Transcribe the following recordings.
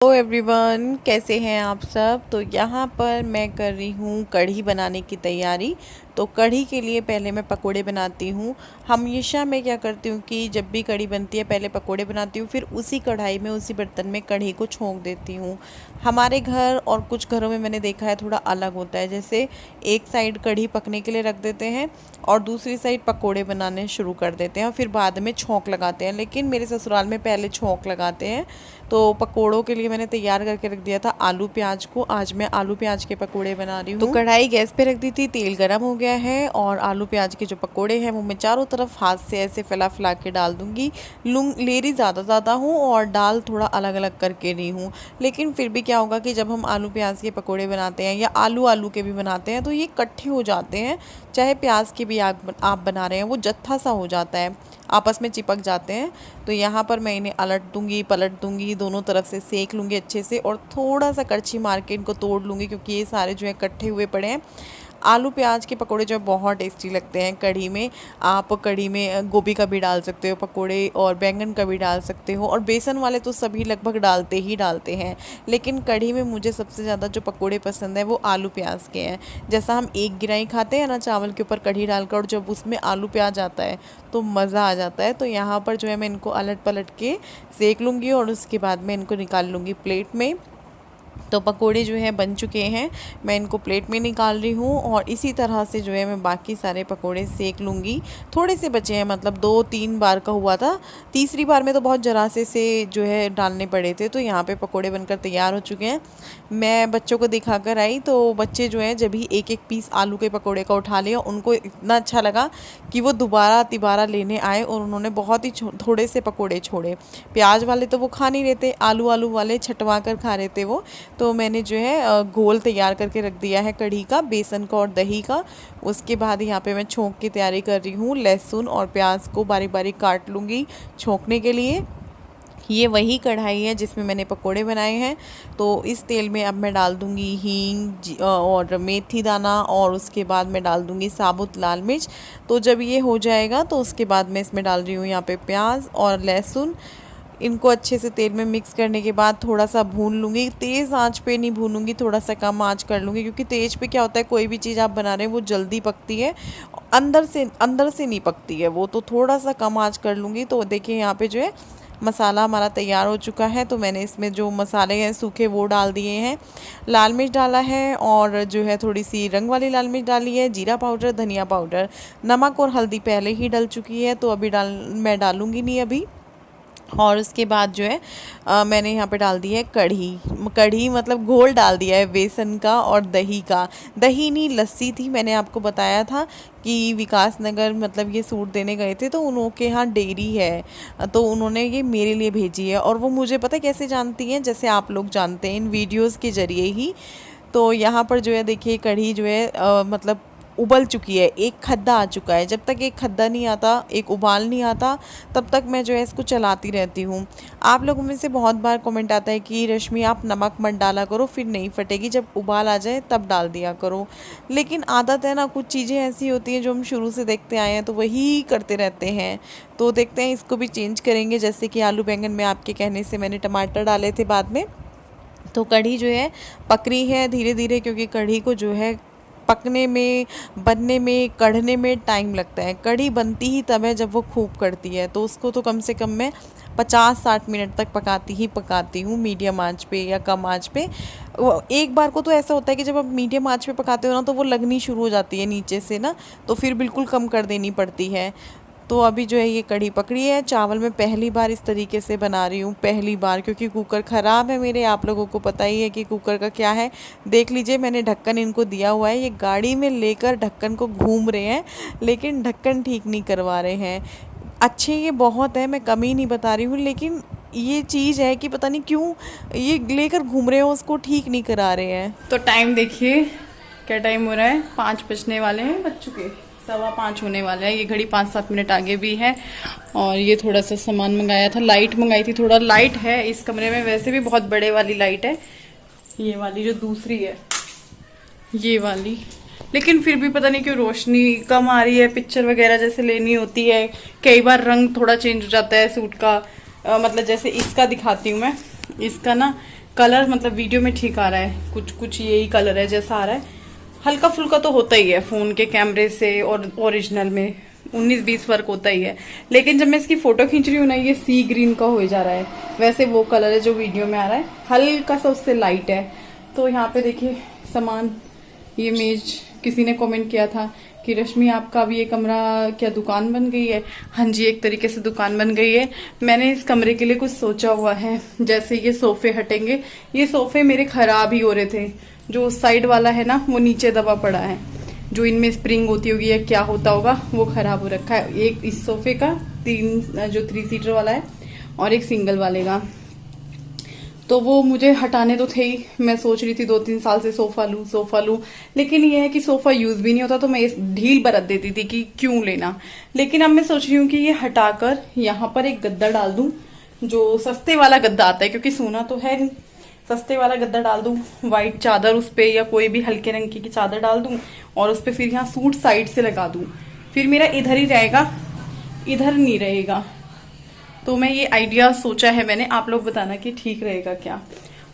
Hello everyone, कैसे हैं आप सब। तो यहाँ पर मैं कर रही हूँ कढ़ी बनाने की तैयारी। तो कढ़ी के लिए पहले मैं पकोड़े बनाती हूँ। हमेशा मैं क्या करती हूँ कि जब भी कढ़ी बनती है पहले पकोड़े बनाती हूँ, फिर उसी कढ़ाई में उसी बर्तन में कढ़ी को छोंक देती हूँ। हमारे घर और कुछ घरों में मैंने देखा है थोड़ा अलग होता है। जैसे एक साइड कढ़ी पकने के लिए रख देते हैं और दूसरी साइड पकोड़े बनाने शुरू कर देते हैं और फिर बाद में छोंक लगाते हैं। लेकिन मेरे ससुराल में पहले छोंक लगाते हैं। तो पकोड़ों के लिए मैंने तैयार करके रख दिया था आलू प्याज को। आज मैं आलू प्याज के पकोड़े बना रही हूँ। तो कढ़ाई गैस पे रख दी थी, तेल गरम हो गया है और आलू प्याज के जो पकोड़े हैं वो मैं चारों तरफ हाथ से ऐसे फैला फैला के डाल दूंगी। ले रही ज़्यादा हूँ और डाल थोड़ा अलग अलग करके रही हूँ। लेकिन फिर भी क्या होगा कि जब हम आलू प्याज के पकोड़े बनाते हैं या आलू आलू के भी बनाते हैं तो ये इकट्ठे हो जाते हैं। चाहे प्याज के भी आप बना रहे हैं, वो जत्था सा हो जाता है, आपस में चिपक जाते हैं। तो यहाँ पर मैं इन्हें अलट दूंगी, पलट दूंगी, दोनों तरफ से सेक लूँगी अच्छे से और थोड़ा सा कड़छी मार के इनको तोड़ लूँगी, क्योंकि ये सारे जो है इकट्ठे हुए पड़े हैं। आलू प्याज के पकोड़े जो बहुत टेस्टी लगते हैं कढ़ी में। आप कढ़ी में गोभी का भी डाल सकते हो पकोड़े और बैंगन का भी डाल सकते हो, और बेसन वाले तो सभी लगभग डालते हैं। लेकिन कढ़ी में मुझे सबसे ज़्यादा जो पकोड़े पसंद है वो आलू प्याज के हैं। जैसा हम एक गिराई खाते हैं ना चावल के ऊपर कढ़ी डालकर, और जब उसमें आलू प्याज आता है तो मज़ा आ जाता है। तो यहाँ पर जो है मैं इनको अलट पलट के सेक लूँगी और उसके बाद में इनको निकाल लूँगी प्लेट में। तो पकोड़े जो है बन चुके हैं, मैं इनको प्लेट में निकाल रही हूँ और इसी तरह से जो है मैं बाकी सारे पकोड़े सेक लूँगी। थोड़े से बचे हैं, मतलब 2-3 बार का हुआ था, तीसरी बार में तो बहुत जरा से जो है डालने पड़े थे। तो यहाँ पे पकोड़े बनकर तैयार हो चुके हैं। मैं बच्चों को दिखा कर आई तो बच्चे जो हैं जब भी एक एक पीस आलू के पकोड़े का उठा लिया, उनको इतना अच्छा लगा कि वो दोबारा तिबारा लेने आए और उन्होंने बहुत ही थोड़े से पकोड़े छोड़े। प्याज वाले तो वो खा नहीं रहे थे, आलू आलू वाले छटवा कर खा रहे थे वो। तो मैंने जो है घोल तैयार करके रख दिया है कढ़ी का, बेसन का और दही का। उसके बाद यहाँ पे मैं छोंक की तैयारी कर रही हूँ। लहसुन और प्याज को बारीक बारीक काट लूँगी छोंकने के लिए। ये वही कढ़ाई है जिसमें मैंने पकोड़े बनाए हैं। तो इस तेल में अब मैं डाल दूँगी हींग और मेथी दाना, और उसके बाद मैं डाल दूँगी साबुत लाल मिर्च। तो जब ये हो जाएगा तो उसके बाद मैं इसमें डाल रही हूँ यहाँ पे प्याज और लहसुन। इनको अच्छे से तेल में मिक्स करने के बाद थोड़ा सा भून लूँगी। तेज़ आंच पे नहीं भूनूंगी, थोड़ा सा कम आंच कर लूँगी, क्योंकि तेज पे क्या होता है कोई भी चीज़ आप बना रहे हैं वो जल्दी पकती है, अंदर से नहीं पकती है वो। तो थोड़ा सा कम आंच कर लूँगी। तो देखिए यहाँ पे जो है मसाला हमारा तैयार हो चुका है। तो मैंने इसमें जो मसाले हैं सूखे वो डाल दिए हैं। लाल मिर्च डाला है और जो है थोड़ी सी रंग वाली लाल मिर्च डाली है, जीरा पाउडर, धनिया पाउडर, नमक और हल्दी पहले ही डल चुकी है, तो अभी मैं डालूँगी नहीं अभी। और उसके बाद जो है मैंने यहाँ पे डाल दी है कढ़ी मतलब घोल डाल दिया है बेसन का और दही का। दही नहीं, लस्सी थी। मैंने आपको बताया था कि विकास नगर मतलब ये सूट देने गए थे तो उनके यहाँ डेयरी है, तो उन्होंने ये मेरे लिए भेजी है। और वो मुझे पता कैसे जानती हैं, जैसे आप लोग जानते हैं इन वीडियोज़ के ज़रिए ही। तो यहाँ पर जो है देखिए कढ़ी जो है मतलब उबल चुकी है, एक खद्दा आ चुका है। जब तक एक खद्दा नहीं आता, एक उबाल नहीं आता, तब तक मैं जो है इसको चलाती रहती हूँ। आप लोगों में से बहुत बार कमेंट आता है कि रश्मि आप नमक मत डाला करो, फिर नहीं फटेगी, जब उबाल आ जाए तब डाल दिया करो। लेकिन आदत है ना, कुछ चीज़ें ऐसी होती हैं जो हम शुरू से देखते आए हैं तो वही करते रहते हैं। तो देखते हैं इसको भी चेंज करेंगे। जैसे कि आलू बैंगन में आपके कहने से मैंने टमाटर डाले थे बाद में। तो कढ़ी जो है पक रही है धीरे धीरे, क्योंकि कढ़ी को जो है पकने में, बनने में, कढ़ने में टाइम लगता है। कढ़ी बनती ही तब है जब वो खूब कढ़ती है। तो उसको तो कम से कम मैं 50-60 मिनट तक पकाती हूँ मीडियम आंच पे या कम आंच पे। एक बार को तो ऐसा होता है कि जब आप मीडियम आंच पे पकाते हो ना तो वो लगनी शुरू हो जाती है नीचे से ना, तो फिर बिल्कुल कम कर देनी पड़ती है। तो अभी जो है ये कढ़ी पकड़ी है। चावल मैं पहली बार इस तरीके से बना रही हूँ, पहली बार, क्योंकि कुकर ख़राब है मेरे। आप लोगों को पता ही है कि कुकर का क्या है। देख लीजिए मैंने ढक्कन इनको दिया हुआ है, ये गाड़ी में लेकर ढक्कन को घूम रहे हैं, लेकिन ढक्कन ठीक नहीं करवा रहे हैं। अच्छे ये बहुत है, मैं कमी नहीं बता रही हूँ, लेकिन ये चीज़ है कि पता नहीं क्यों ये लेकर घूम रहे हो, उसको ठीक नहीं करा रहे हैं। तो टाइम देखिए क्या टाइम हो रहा है, 5 बजने वाले हैं, बज चुके 5:15 होने वाला है। ये घड़ी 5-7 मिनट आगे भी है। और ये थोड़ा सा सामान मंगाया था, लाइट मंगाई थी, थोड़ा लाइट है इस कमरे में, वैसे भी बहुत बड़े वाली लाइट है, ये वाली जो दूसरी है ये वाली। लेकिन फिर भी पता नहीं क्यों रोशनी कम आ रही है। पिक्चर वगैरह जैसे लेनी होती है, कई बार रंग थोड़ा चेंज हो जाता है सूट का। मतलब जैसे इसका दिखाती हूँ मैं, इसका ना कलर मतलब वीडियो में ठीक आ रहा है, कुछ कुछ यही कलर है जैसा आ रहा है, हल्का फुल्का तो होता ही है फ़ोन के कैमरे से और ओरिजिनल में 19-20 फर्क होता ही है। लेकिन जब मैं इसकी फ़ोटो खींच रही हूँ ना, ये सी ग्रीन का हो जा रहा है, वैसे वो कलर है जो वीडियो में आ रहा है, हल्का सा उससे लाइट है। तो यहाँ पे देखिए सामान, ये मेज, किसी ने कमेंट किया था कि रश्मि आपका भी ये कमरा क्या दुकान बन गई है? हाँ जी, एक तरीके से दुकान बन गई है। मैंने इस कमरे के लिए कुछ सोचा हुआ है। जैसे ये सोफे हटेंगे, ये सोफे मेरे खराब ही हो रहे थे, जो उस साइड वाला है ना वो नीचे दबा पड़ा है, जो इनमें स्प्रिंग होती होगी या क्या होता होगा वो खराब हो रखा है। एक इस सोफे का, 3 जो 3 सीटर वाला है और एक सिंगल वाले का, तो वो मुझे हटाने तो थे ही। मैं सोच रही थी 2-3 साल से सोफा लूं, लेकिन ये है कि सोफा यूज भी नहीं होता, तो मैं इस ढील बरत देती थी कि क्यों लेना। लेकिन अब मैं सोच रही हूँ कि ये हटाकर यहाँ पर एक गद्दा डाल दूं, जो सस्ते वाला गद्दा आता है, क्योंकि सोना तो है नहीं। सस्ते वाला गद्दा डाल दूं, व्हाइट चादर उस पे या कोई भी हल्के रंग की चादर डाल दूं, और उस पे फिर यहाँ सूट साइड से लगा दूं, फिर मेरा इधर ही रहेगा, इधर नहीं रहेगा। तो मैं ये आइडिया सोचा है मैंने, आप लोग बताना कि ठीक रहेगा क्या।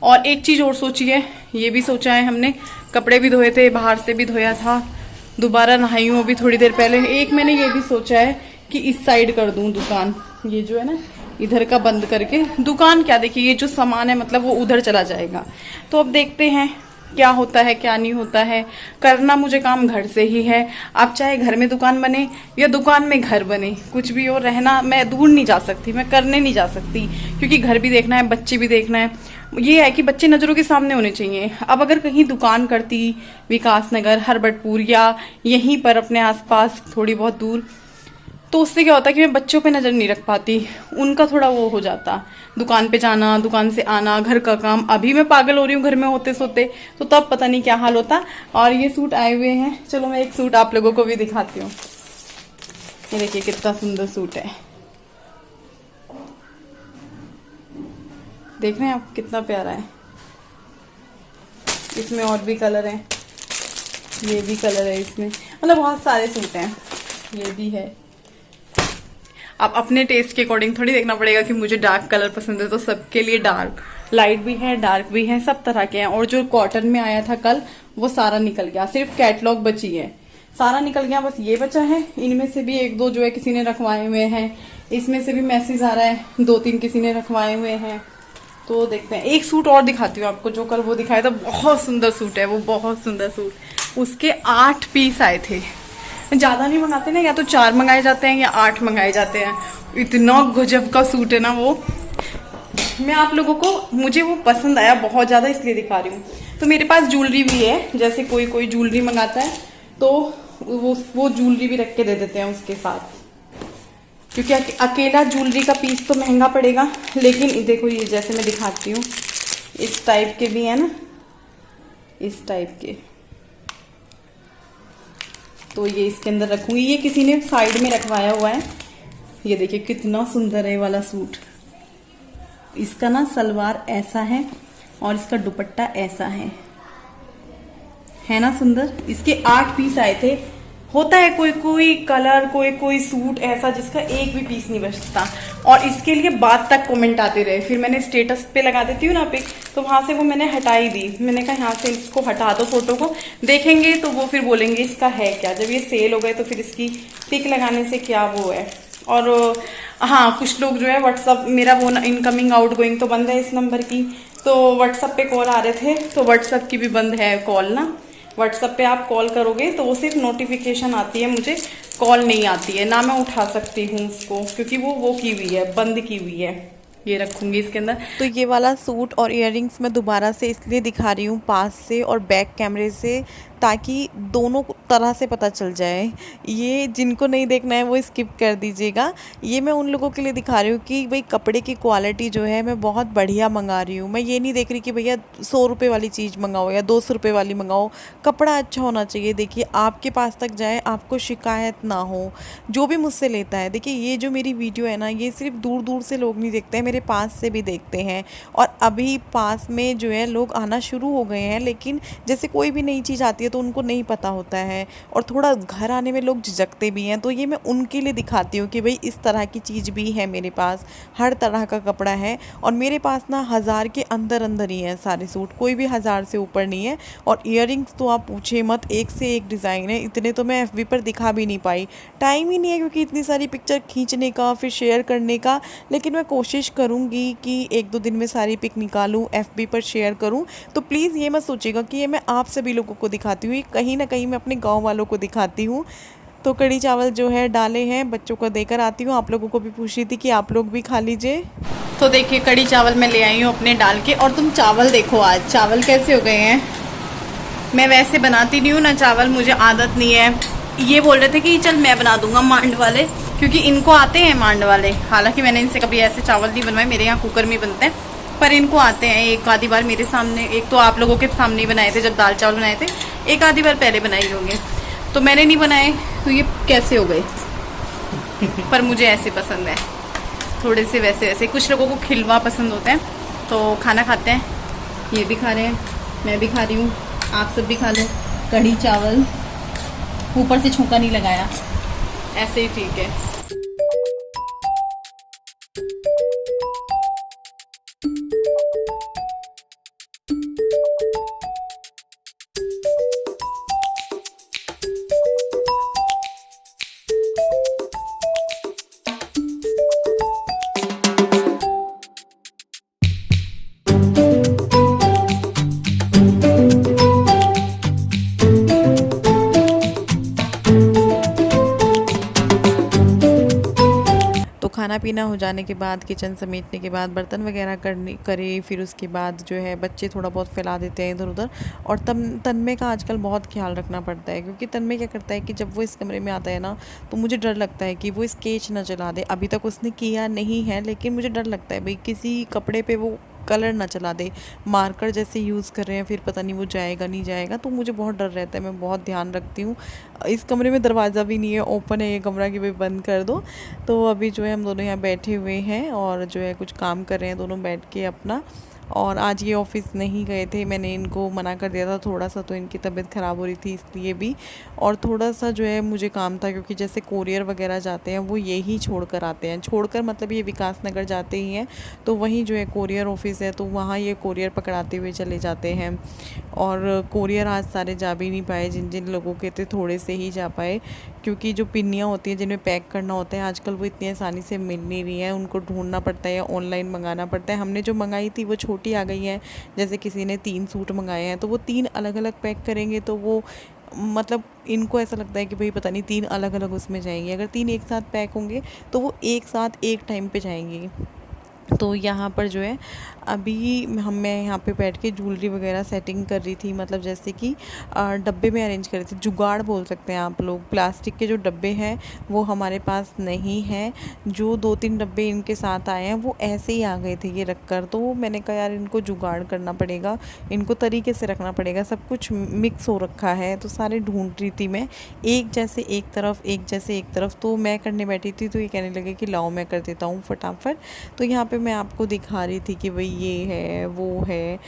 और एक चीज और सोची है, ये भी सोचा है हमने, कपड़े भी धोए थे, बाहर से भी धोया था, दोबारा नहाई हूँ अभी थोड़ी देर पहले। एक मैंने ये भी सोचा है कि इस साइड कर दूं दुकान, ये जो है ना इधर का बंद करके, दुकान क्या देखिए ये जो सामान है मतलब वो उधर चला जाएगा। तो अब देखते हैं क्या होता है क्या नहीं होता है। करना मुझे काम घर से ही है, अब चाहे घर में दुकान बने या दुकान में घर बने, कुछ भी हो, रहना मैं दूर नहीं जा सकती, मैं करने नहीं जा सकती, क्योंकि घर भी देखना है, बच्चे भी देखना है। ये है कि बच्चे नजरों के सामने होने चाहिए। अब अगर कहीं दुकान करती विकास नगर, हरबटपुर या यहीं पर अपने आसपास थोड़ी बहुत दूर, तो उससे क्या होता है कि मैं बच्चों पे नजर नहीं रख पाती, उनका थोड़ा वो हो जाता, दुकान पे जाना, दुकान से आना, घर का काम। अभी मैं पागल हो रही हूँ घर में होते सोते, तो तब पता नहीं क्या हाल होता। और ये सूट आए हुए हैं, चलो मैं एक सूट आप लोगों को भी दिखाती हूँ। ये देखिए कितना सुंदर सूट है, देख रहे हैं आप कितना प्यारा है। इसमें और भी कलर है, ये भी कलर है इसमें, मतलब बहुत सारे सूट हैं, ये भी है। अब अपने टेस्ट के अकॉर्डिंग थोड़ी देखना पड़ेगा कि मुझे डार्क कलर पसंद है तो सबके लिए डार्क, लाइट भी है, डार्क भी है, सब तरह के हैं। और जो कॉटन में आया था कल वो सारा निकल गया, सिर्फ कैटलॉग बची है, सारा निकल गया, बस ये बचा है। इनमें से भी 1-2 जो है किसी ने रखवाए हुए हैं, इसमें से भी मैसेज आ रहा है 2-3 किसी ने रखवाए हुए हैं। तो देखते हैं, एक सूट और दिखाती हूँ आपको, जो कल वो दिखाया था, बहुत सुंदर सूट है वो, बहुत सुंदर सूट। उसके 8 पीस आए थे, ज्यादा नहीं मंगाते ना, या तो 4 मंगाए जाते हैं या 8 मंगाए जाते हैं। इतना गजब का सूट है ना वो, मैं आप लोगों को, मुझे वो पसंद आया बहुत ज्यादा, इसलिए दिखा रही हूँ। तो मेरे पास ज्वेलरी भी है, जैसे कोई कोई ज्वेलरी मंगाता है तो वो ज्वेलरी भी रख के दे देते हैं उसके साथ, क्योंकि अकेला ज्वेलरी का पीस तो महंगा पड़ेगा। लेकिन देखो ये जैसे मैं दिखाती हूँ, इस टाइप के भी है ना, इस टाइप के, तो ये इसके अंदर रखूंगी। ये किसी ने साइड में रखवाया हुआ है, ये देखिए कितना सुंदर है ये वाला सूट। इसका ना सलवार ऐसा है और इसका दुपट्टा ऐसा है ना सुंदर। इसके 8 पीस आए थे। होता है कोई कोई कलर, कोई कोई सूट ऐसा जिसका एक भी पीस नहीं बचता, और इसके लिए बाद तक कमेंट आते रहे। फिर मैंने स्टेटस पे लगा देती हूँ ना पिक, तो वहां से वो मैंने हटाई दी। मैंने कहा यहाँ से इसको हटा दो, फोटो को देखेंगे तो वो फिर बोलेंगे इसका है क्या। जब ये सेल हो गए तो फिर इसकी पिक लगाने से क्या वो है। और हाँ, कुछ लोग जो है व्हाट्सअप, मेरा वो इनकमिंग आउटगोइंग तो बंद है इस नंबर की, तो व्हाट्सअप पे कॉल आ रहे थे, तो व्हाट्सअप की भी बंद है कॉल ना। व्हाट्सअप पे आप कॉल करोगे तो वो सिर्फ नोटिफिकेशन आती है, मुझे कॉल नहीं आती है, ना मैं उठा सकती हूँ उसको, क्योंकि वो की हुई है, बंद की हुई है। ये रखूंगी इसके अंदर। तो ये वाला सूट और इयररिंग्स मैं दोबारा से इसलिए दिखा रही हूँ पास से और बैक कैमरे से, ताकि दोनों तरह से पता चल जाए। ये जिनको नहीं देखना है वो स्किप कर दीजिएगा। ये मैं उन लोगों के लिए दिखा रही हूँ कि भाई कपड़े की क्वालिटी जो है मैं बहुत बढ़िया मंगा रही हूँ। मैं ये नहीं देख रही कि भैया 100 रुपये वाली चीज़ मंगाओ या 200 रुपये वाली मंगाओ, कपड़ा अच्छा होना चाहिए। देखिए आपके पास तक जाए, आपको शिकायत ना हो जो भी मुझसे लेता है। देखिए ये जो मेरी वीडियो है ना, ये सिर्फ दूर दूर से लोग नहीं देखते हैं, मेरे पास से भी देखते हैं। और अभी पास में जो है लोग आना शुरू हो गए हैं, लेकिन जैसे कोई भी नई चीज़ आती है तो उनको नहीं पता होता है, और थोड़ा घर आने में लोग झिझकते भी हैं। तो ये मैं उनके लिए दिखाती हूँ कि भाई इस तरह की चीज़ भी है मेरे पास, हर तरह का कपड़ा है। और मेरे पास ना 1000 के अंदर अंदर ही हैं सारे सूट, कोई भी 1000 से ऊपर नहीं है। और इयररिंग्स तो आप पूछे मत, एक से एक डिज़ाइन है। इतने तो मैं FB पर दिखा भी नहीं पाई, टाइम ही नहीं है क्योंकि इतनी सारी पिक्चर खींचने का फिर शेयर करने का। लेकिन मैं कोशिश करूँगी कि 1-2 दिन में सारी पिक निकालूँ, FB पर शेयर करूँ। तो प्लीज़ ये मत सोचिएगा कि ये मैं आप सभी लोगों को दिखाती हूँ, ये कहीं ना कहीं मैं अपने गाँव वालों को दिखाती हूँ। तो कढ़ी चावल जो है डाले हैं, बच्चों को देकर आती हूँ। आप लोगों को भी पूछ रही थी कि आप लोग भी खा लीजिए। तो देखिए कढ़ी चावल मैं ले आई हूँ अपने डाल के, और तुम चावल देखो आज चावल कैसे हो गए हैं। मैं वैसे बनाती नहीं हूँ ना चावल, मुझे आदत नहीं है। ये बोल रहे थे कि चल मैं बना दूंगा मांड वाले, क्योंकि इनको आते हैं मांड वाले। हालांकि मैंने इनसे कभी ऐसे चावल नहीं बनवाए, मेरे यहाँ कुकर में बनते हैं, पर इनको आते हैं। एक आधी बार मेरे सामने, एक तो आप लोगों के सामने ही बनाए थे जब दाल चावल बनाए थे, एक आधी बार पहले बनाए होंगे, तो मैंने नहीं बनाए। तो ये कैसे हो गए पर मुझे ऐसे पसंद है, थोड़े से वैसे वैसे। कुछ लोगों को खिलवा पसंद होता है, तो खाना खाते हैं। ये भी खा रहे हैं, मैं भी खा रही हूँ, आप सब भी खा लो। कढ़ी चावल ऊपर से छौंका नहीं लगाया, ऐसे ही ठीक है। खाना पीना हो जाने के बाद, किचन समेटने के बाद, बर्तन वगैरह करे, फिर उसके बाद जो है बच्चे थोड़ा बहुत फैला देते हैं इधर उधर। और तन्मय का आजकल बहुत ख्याल रखना पड़ता है, क्योंकि तन्मय क्या करता है कि जब वो इस कमरे में आता है ना, तो मुझे डर लगता है कि वो स्केच ना चला दे। अभी तक उसने किया नहीं है, लेकिन मुझे डर लगता है भाई किसी कपड़े पे वो कलर ना चला दे। मार्कर जैसे यूज़ कर रहे हैं, फिर पता नहीं वो जाएगा नहीं जाएगा, तो मुझे बहुत डर रहता है, मैं बहुत ध्यान रखती हूँ। इस कमरे में दरवाज़ा भी नहीं है, ओपन है ये कमरा कि भाई बंद कर दो। तो अभी जो है हम दोनों यहाँ बैठे हुए हैं और जो है कुछ काम कर रहे हैं दोनों बैठ के अपना। और आज ये ऑफिस नहीं गए थे, मैंने इनको मना कर दिया था थोड़ा सा, तो इनकी तबीयत ख़राब हो रही थी इसलिए भी। और थोड़ा सा जो है मुझे काम था, क्योंकि जैसे कोरियर वगैरह जाते हैं वो यही छोड़ कर आते हैं। छोड़कर मतलब ये विकास नगर जाते ही हैं, तो वहीं जो है कोरियर ऑफिस है, तो वहाँ ये कोरियर पकड़ाते हुए चले जाते हैं। और कोरियर आज सारे जा भी नहीं पाए, जिन जिन लोगों के थे थोड़े से ही जा पाए, क्योंकि जो पिन्नियाँ होती हैं जिनमें पैक करना होता है आजकल वो इतनी आसानी से मिल नहीं रही हैं, उनको ढूंढना पड़ता है या ऑनलाइन मंगाना पड़ता है। हमने जो मंगाई थी वो छोटी आ गई है, जैसे किसी ने 3 सूट मंगाए हैं तो वो 3 अलग अलग पैक करेंगे, तो वो मतलब इनको ऐसा लगता है कि भाई पता नहीं 3 अलग अलग उसमें जाएंगे। अगर 3 एक साथ पैक होंगे तो वो एक साथ एक टाइम पे जाएंगी। तो यहाँ पर जो है अभी मैं यहाँ पे बैठ के ज्वेलरी वगैरह सेटिंग कर रही थी, मतलब जैसे कि डब्बे में अरेंज कर रही थी। जुगाड़ बोल सकते हैं आप लोग। प्लास्टिक के जो डब्बे हैं वो हमारे पास नहीं हैं, जो 2-3 डब्बे इनके साथ आए हैं वो ऐसे ही आ गए थे ये रख कर। तो मैंने कहा यार इनको जुगाड़ करना पड़ेगा, इनको तरीके से रखना पड़ेगा, सब कुछ मिक्स हो रखा है। तो सारे ढूंढ रही थी मैं, एक जैसे एक तरफ, एक जैसे एक तरफ। तो मैं करने बैठी थी तो ये कहने लगे कि लाओ मैं कर देता हूँ फटाफट। तो यहाँ पे मैं आपको दिखा रही थी कि भाई ये है वो है।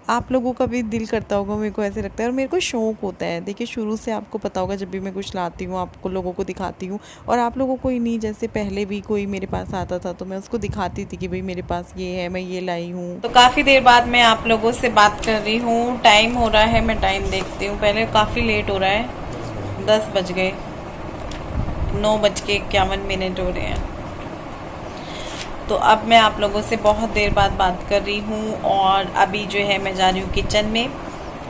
आप लोगों का भी दिल करता होगा, मेरे को ऐसे लगता है, और मेरे को शौक़ होता है। देखिए शुरू से आपको पता होगा, जब भी मैं कुछ लाती हूँ आपको लोगों को दिखाती हूँ, और आप लोगों को ही नहीं, जैसे पहले भी कोई मेरे पास आता था तो मैं उसको दिखाती थी कि भाई मेरे पास ये है, मैं ये लाई हूँ। तो काफ़ी देर बाद मैं आप लोगों से बात कर रही हूँ। टाइम हो रहा है, मैं टाइम देखती हूँ पहले, काफ़ी लेट हो रहा है, 10 बज गए, 9:51 हो रहे हैं। तो अब मैं आप लोगों से बहुत देर बाद बात कर रही हूँ, और अभी जो है मैं जा रही हूँ किचन में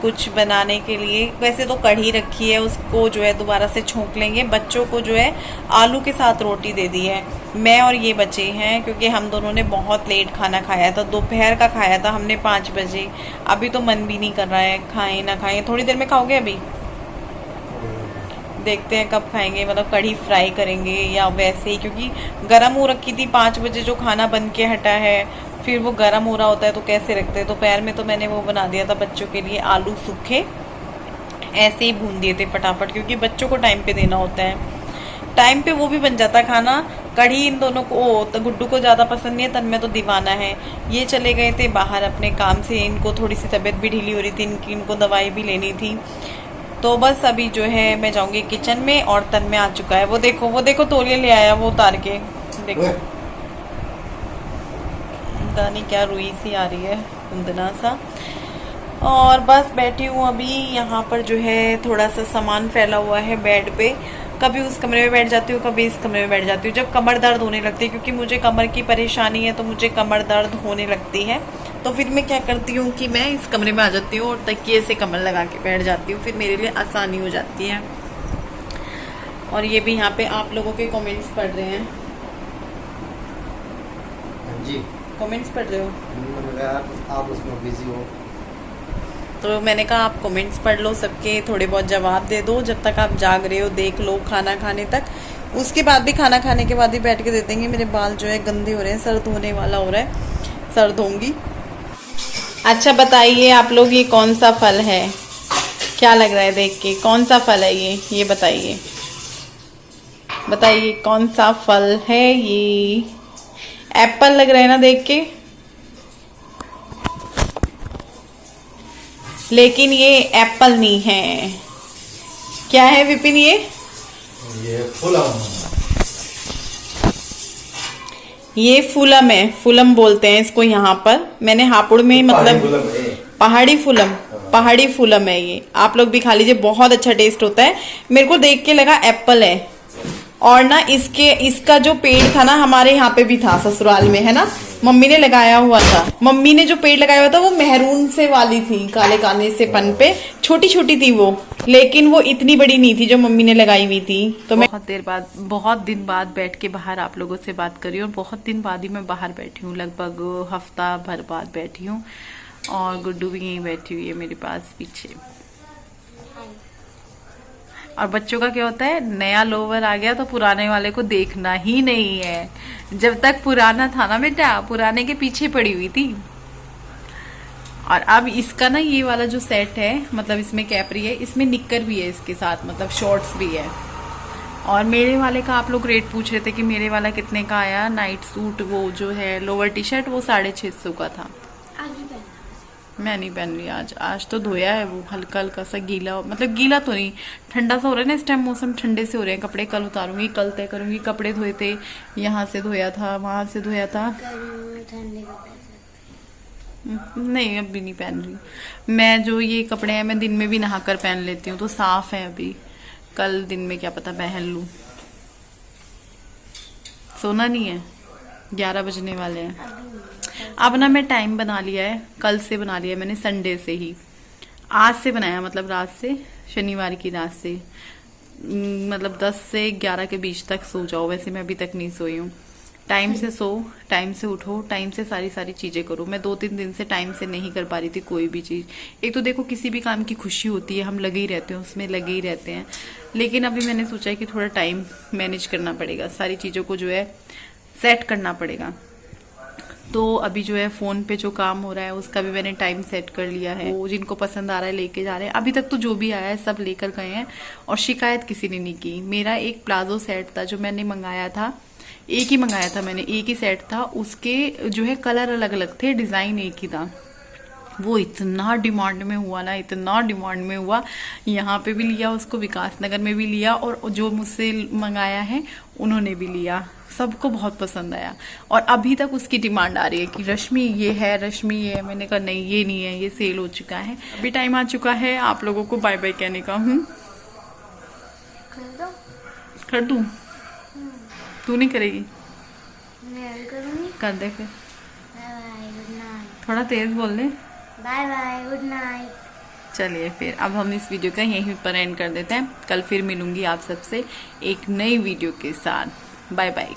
कुछ बनाने के लिए। वैसे तो कढ़ी रखी है, उसको जो है दोबारा से छोंक लेंगे। बच्चों को जो है आलू के साथ रोटी दे दी है, मैं और ये बचे हैं, क्योंकि हम दोनों ने बहुत लेट खाना खाया था। दोपहर का खाया था हमने 5 बजे। अभी तो मन भी नहीं कर रहा है, खाएं ना खाएं। थोड़ी देर में खाओगे? अभी देखते हैं कब खाएंगे, मतलब कढ़ी फ्राई करेंगे या वैसे ही, क्योंकि गर्म हो रखी थी। 5 बजे जो खाना बन के हटा है, फिर वो गर्म हो रहा होता है तो कैसे रखते हैं। दोपहर में तो मैंने वो बना दिया था बच्चों के लिए, आलू सूखे ऐसे ही भून दिए थे फटाफट, क्योंकि बच्चों को टाइम पे देना होता है। टाइम पे वो भी बन जाता खाना। कढ़ी इन दोनों को, तो गुड्डू को ज़्यादा पसंद नहीं है, तन्मय तो दीवाना है। ये चले गए थे बाहर अपने काम से, इनको थोड़ी सी तबीयत भी ढीली हो रही थी इनकी, इनको दवाई भी लेनी थी। तो तो बस अभी जो है मैं जाऊंगी किचन में और तन में आ चुका है। वो देखो तौलिया ले आया वो उतार के, देखो पता नहीं क्या रुई सी आ रही है, कुंदना सा। और बस बैठी हूँ अभी यहाँ पर, जो है थोड़ा सा सामान फैला हुआ है बेड पे। कभी उस कमरे में बैठ जाती हूँ, कभी इस कमरे में बैठ जाती हूँ। जब कमर दर्द होने लगती है, क्योंकि मुझे कमर की परेशानी है, तो मुझे कमर दर्द होने लगती है, तो फिर मैं क्या करती हूँ कि मैं इस कमरे में आ जाती हूँ और तकिए से कमर लगा के बैठ जाती हूँ, फिर मेरे लिए आसानी हो जाती है। और ये भी यहाँ पे आप लोगों के कमेंट्स पढ़ रहे हैं जी, कमेंट्स पढ़ रहे हो, आप उसमें बिजी हो, तो मैंने कहा आप कमेंट्स पढ़ लो, सबके थोड़े बहुत जवाब दे दो जब तक आप जाग रहे हो, देख लो खाना खाने तक। उसके बाद भी, खाना खाने के बाद ही बैठ के दे देंगे। मेरे बाल जो है गंदे हो रहे हैं, सर्द होने वाला हो रहा है, सर्द होंगी। अच्छा बताइए आप लोग, ये कौन सा फल है? क्या लग रहा है देख के? कौन सा फल है ये बताइए, बताइए कौन सा फल है ये? एप्पल लग रहा है ना देख के, लेकिन ये एप्पल नहीं है। क्या है विपिन ये फूलम, ये फूलम है, फूलम बोलते हैं इसको यहाँ पर। मैंने हापुड़ में, मतलब पहाड़ी फूलम, पहाड़ी फूलम है ये। आप लोग भी खा लीजिए, बहुत अच्छा टेस्ट होता है। मेरे को देख के लगा एप्पल है। और ना इसका जो पेड़ था ना, हमारे यहाँ पे भी था ससुराल में, है ना, मम्मी ने लगाया हुआ था। मम्मी ने जो पेड़ लगाया हुआ था वो मेहरून से वाली थी, काले काले से पन पे, छोटी छोटी थी वो, लेकिन वो इतनी बड़ी नहीं थी जो मम्मी ने लगाई हुई थी। तो मैं बहुत दिन बाद बैठ के बाहर आप लोगों से बात करी, और बहुत दिन बाद ही मैं बाहर बैठी हूँ, लगभग हफ्ता भर बाद बैठी हूँ। और गुड्डू भी यहीं बैठी हुई है मेरे पास पीछे। और बच्चों का क्या होता है, नया लोवर आ गया तो पुराने वाले को देखना ही नहीं है। जब तक पुराना था ना बेटा, पुराने के पीछे पड़ी हुई थी। और अब इसका ना ये वाला जो सेट है, मतलब इसमें कैपरी है, इसमें निक्कर भी है इसके साथ, मतलब शॉर्ट्स भी है। और मेरे वाले का आप लोग रेट पूछ रहे थे कि मेरे वाला कितने का आया। नाइट सूट, वो जो है लोअर टी शर्ट, वो 650 का था। मैं नहीं पहन रही आज तो धोया है वो, हल्का हल्का सा गीला, मतलब गीला तो नहीं, ठंडा सा हो रहा है ना इस टाइम, मौसम ठंडे से हो रहे हैं कपड़े। कल उतारूंगी, कल तय करूंगी। कपड़े धोए थे, यहाँ से धोया था, वहां से धोया था। नहीं अभी नहीं पहन रही मैं। जो ये कपड़े हैं मैं दिन में भी नहाकर पहन लेती हूँ, तो साफ है अभी। कल दिन में क्या पता पहन लूं। सोना नहीं है, 11 बजने वाले हैं। अब ना मैं टाइम बना लिया है, कल से बना लिया है मैंने, संडे से ही। आज से बनाया, मतलब रात से, शनिवार की रात से, मतलब 10 से 11 के बीच तक सो जाओ। वैसे मैं अभी तक नहीं सोई हूँ। टाइम से सो, टाइम से उठो, टाइम से सारी चीजें करो। मैं 2-3 दिन से टाइम से नहीं कर पा रही थी कोई भी चीज। एक तो देखो किसी भी काम की खुशी होती है, हम लगे ही रहते हैं उसमें, लगे ही रहते हैं। लेकिन अभी मैंने सोचा है कि थोड़ा टाइम मैनेज करना पड़ेगा, सारी चीजों को जो है सेट करना पड़ेगा। तो अभी जो है फोन पे जो काम हो रहा है उसका भी मैंने टाइम सेट कर लिया है। वो जिनको पसंद आ रहा है लेके जा रहे हैं। अभी तक तो जो भी आया है सब लेकर गए हैं, और शिकायत किसी ने नहीं की। मेरा एक प्लाजो सेट था जो मैंने मंगाया था, एक ही मंगाया था मैंने, एक ही सेट था। उसके जो है कलर अलग अलग थे, डिजाइन एक ही था। वो इतना डिमांड में हुआ ना, इतना डिमांड में हुआ। यहाँ पे भी लिया उसको, विकास नगर में भी लिया, और जो मुझसे मंगाया है उन्होंने भी लिया। सबको बहुत पसंद आया, और अभी तक उसकी डिमांड आ रही है कि रश्मि ये है, रश्मि ये है। मैंने कहा नहीं ये नहीं है, ये सेल हो चुका है। अभी टाइम आ चुका है आप लोगों को बाय बाय कहने का। कर दूं? तू नहीं करेगी? मैं करूंगी। कर दे फिर। Bye bye, good night. थोड़ा तेज बोल ले। Bye bye, good night. चलिए फिर अब हम इस वीडियो का यहीं पर एंड कर देते हैं। कल फिर मिलूंगी आप सबसे एक नई वीडियो के साथ। Bye bye.